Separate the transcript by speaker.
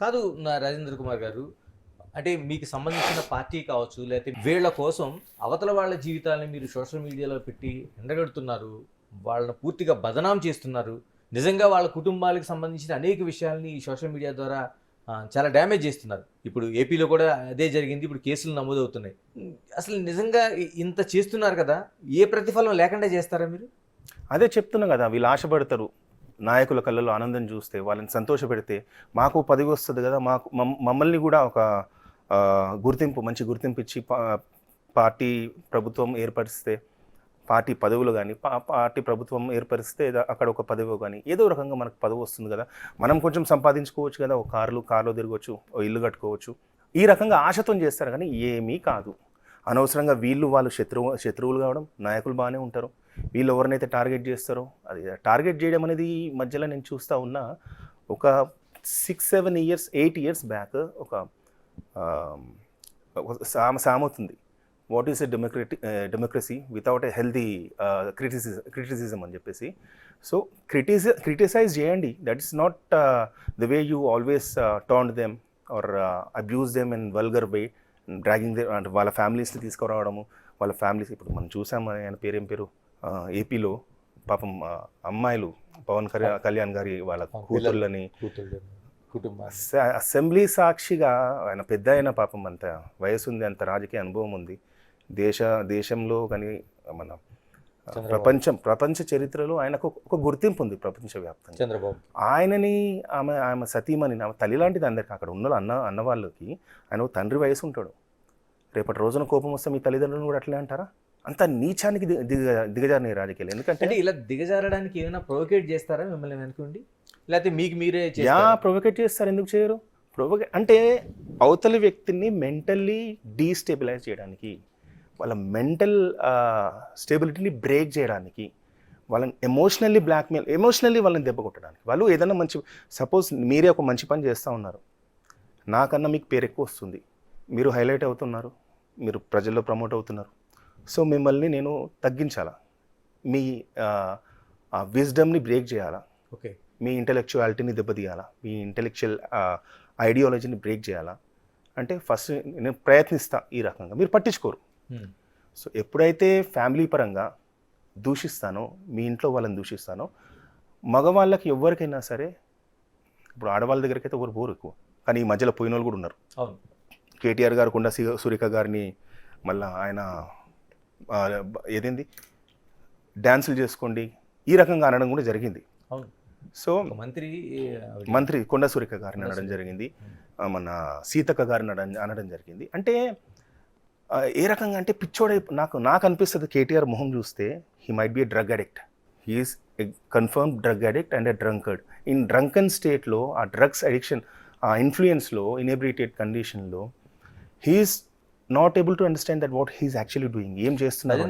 Speaker 1: కాదు నా రాజేంద్ర కుమార్ గారు, అంటే మీకు సంబంధించిన పార్టీ కావచ్చు, లేకపోతే వీళ్ళ కోసం అవతల వాళ్ళ జీవితాలను మీరు సోషల్ మీడియాలో పెట్టి ఎండగడుతున్నారు. వాళ్ళని పూర్తిగా బదనాం చేస్తున్నారు. నిజంగా వాళ్ళ కుటుంబాలకు సంబంధించిన అనేక విషయాల్ని ఈ సోషల్ మీడియా ద్వారా చాలా డ్యామేజ్ చేస్తున్నారు. ఇప్పుడు ఏపీలో కూడా అదే జరిగింది. ఇప్పుడు కేసులు నమోదవుతున్నాయి. అసలు నిజంగా ఇంత చేస్తున్నారు కదా! ఏ ప్రతిఫలం లేకుండా చేస్తారా మీరు?
Speaker 2: అదే చెప్తున్నా కదా, వీళ్ళు ఆశపడతారు. నాయకుల కళ్ళలో ఆనందం చూస్తే, వాళ్ళని సంతోషపెడితే మాకు పదవి వస్తుంది కదా, మాకు మమ్మల్ని కూడా ఒక మంచి గుర్తింపు ఇచ్చి పార్టీ ప్రభుత్వం ఏర్పరిస్తే, పార్టీ పదవులు కానీ పార్టీ ప్రభుత్వం ఏర్పరిస్తే అక్కడ ఒక పదవి కానీ ఏదో రకంగా మనకు పదవి వస్తుంది కదా, మనం కొంచెం సంపాదించుకోవచ్చు కదా, ఒక కార్లో తిరగవచ్చు, ఓ ఇల్లు కట్టుకోవచ్చు. ఈ రకంగా ఆశతో చేస్తారు కానీ ఏమీ కాదు. అనవసరంగా వాళ్ళు శత్రువులు కావడం. నాయకులు బాగానే ఉంటారు, వీళ్ళు ఎవరినైతే టార్గెట్ చేస్తారో అది టార్గెట్ చేయడం అనేది ఈ మధ్యలో నేను చూస్తూ ఉన్నా. ఒక 6-7 ఇయర్స్ 8 ఇయర్స్ బ్యాక్ ఒక సామవుతుంది, what is a democracy without a healthy criticism అని చెప్పేసి. సో క్రిటిసైజ్ చేయండి, that is not the way you always turn them or abuse them in vulgar way, dragging అంటే వాళ్ళ ఫ్యామిలీస్ని తీసుకురావడము. వాళ్ళ ఫ్యామిలీస్ ఇప్పుడు మనం చూసాము, ఆయన పేరు ఏపీలో పాపం అమ్మాయిలు పవన్ కళ్యాణ్ గారి వాళ్ళ కూతుర్లని అసెంబ్లీ సాక్షిగా, ఆయన పెద్ద అయిన పాపం అంత వయసు ఉంది, అంత రాజకీయ అనుభవం ఉంది, దేశంలో కానీ మన ప్రపంచ చరిత్రలో ఆయనకు ఒక గుర్తింపు ఉంది ప్రపంచవ్యాప్తంగా.
Speaker 1: చంద్రబాబు
Speaker 2: ఆయనని ఆమె సతీమణి, ఆమె తల్లి లాంటిది అందరికి. అక్కడ ఉన్న అన్న వాళ్ళకి ఆయన తండ్రి వయసు ఉంటాడు. రేపటి రోజున కోపం వస్తే మీ తల్లిదండ్రులను కూడా అట్లే అంటారా? అంత నీచానికి దిగజారిన రాజకీయాలు. ఎందుకంటే
Speaker 1: ఇలా దిగజారడానికి ఏమైనా ప్రొవోకేట్ చేస్తారా మిమ్మల్ని అనుకోండి, లేకపోతే మీకు మీరే
Speaker 2: ప్రొవోకేట్ చేస్తారు? ఎందుకు చేయరు? అంటే అవతలి వ్యక్తిని మెంటల్లీ డీస్టెబిలైజ్ చేయడానికి, వాళ్ళ మెంటల్ స్టెబిలిటీని బ్రేక్ చేయడానికి, వాళ్ళని ఎమోషనల్లీ వాళ్ళని దెబ్బ కొట్టడానికి. వాళ్ళు ఏదైనా సపోజ్ మీరే ఒక మంచి పని చేస్తూ ఉన్నారు, నాకన్నా మీకు పేరు ఎక్కువ వస్తుంది, మీరు హైలైట్ అవుతున్నారు, మీరు ప్రజల్లో ప్రమోట్ అవుతున్నారు. సో మిమ్మల్ని నేను తగ్గించాలా, మీ విజ్డమ్ని బ్రేక్ చేయాలా,
Speaker 1: ఓకే,
Speaker 2: మీ ఇంటెలెక్చువాలిటీని దెబ్బతీయాలా, మీ ఇంటెలెక్చువల్ ఐడియాలజీని బ్రేక్ చేయాలా అంటే ఫస్ట్ నేను ప్రయత్నిస్తా. ఈ రకంగా మీరు పట్టించుకోరు. సో ఎప్పుడైతే ఫ్యామిలీ పరంగా దూషిస్తానో, మీ ఇంట్లో వాళ్ళని దూషిస్తానో, మగవాళ్ళకి ఎవరికైనా సరే, ఇప్పుడు ఆడవాళ్ళ దగ్గరికి అయితే ఎవరు పోరు ఎక్కువ, కానీ ఈ మధ్యలో పోయిన వాళ్ళు కూడా ఉన్నారు.
Speaker 1: అవును,
Speaker 2: కేటీఆర్ గారు కొండ సురేఖ గారిని మళ్ళీ ఆయన ఏదేంది డ్యాన్సులు చేసుకోండి ఈ రకంగా అనడం కూడా జరిగింది.
Speaker 1: అవును.
Speaker 2: సో మంత్రి కొండ సురేఖ గారిని అనడం జరిగింది, మన సీతక్క గారిని అనడం జరిగింది. అంటే ఏ రకంగా అంటే పిచ్చోడే. నాకు అనిపిస్తుంది కేటీఆర్ మొహం చూస్తే he might be a drug addict. He is a confirm drug addict and a drunkard. In drunken స్టేట్లో, ఆ డ్రగ్స్ అడిక్షన్, ఆ ఇన్ఫ్లుయెన్స్లో, ఇనెబ్రిటేట్ కండిషన్లో he is not able to understand that what he is actually doing, ఏం చేస్తున్నారు.